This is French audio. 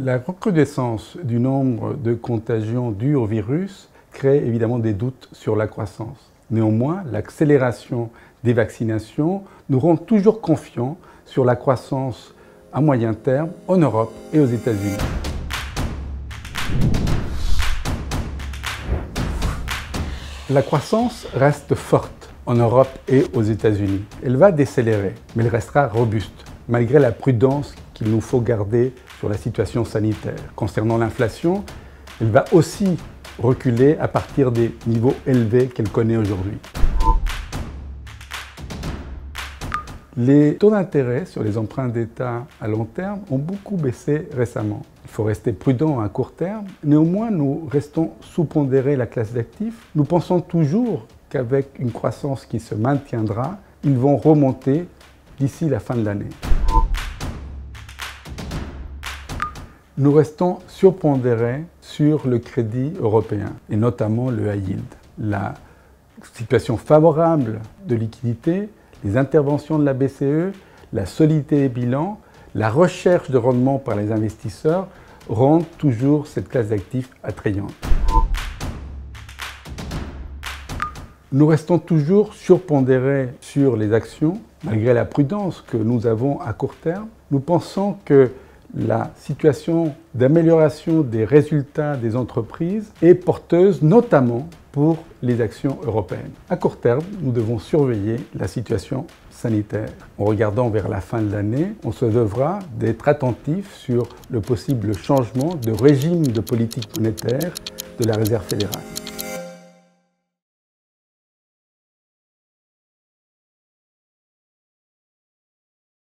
La recrudescence du nombre de contagions dues au virus crée évidemment des doutes sur la croissance. Néanmoins, l'accélération des vaccinations nous rend toujours confiants sur la croissance à moyen terme en Europe et aux États-Unis. La croissance reste forte en Europe et aux États-Unis. Elle va décélérer, mais elle restera robuste, malgré la prudence qu'il nous faut garder sur la situation sanitaire. Concernant l'inflation, elle va aussi reculer à partir des niveaux élevés qu'elle connaît aujourd'hui. Les taux d'intérêt sur les emprunts d'État à long terme ont beaucoup baissé récemment. Il faut rester prudent à court terme. Néanmoins, nous restons sous-pondérés la classe d'actifs. Nous pensons toujours qu'avec une croissance qui se maintiendra, ils vont remonter d'ici la fin de l'année. Nous restons surpondérés sur le crédit européen, et notamment le high yield. La situation favorable de liquidité, les interventions de la BCE, la solidité des bilans, la recherche de rendement par les investisseurs rendent toujours cette classe d'actifs attrayante. Nous restons toujours surpondérés sur les actions, malgré la prudence que nous avons à court terme. Nous pensons que la situation d'amélioration des résultats des entreprises est porteuse, notamment pour les actions européennes. À court terme, nous devons surveiller la situation sanitaire. En regardant vers la fin de l'année, on se devra d'être attentif sur le possible changement de régime de politique monétaire de la Réserve fédérale.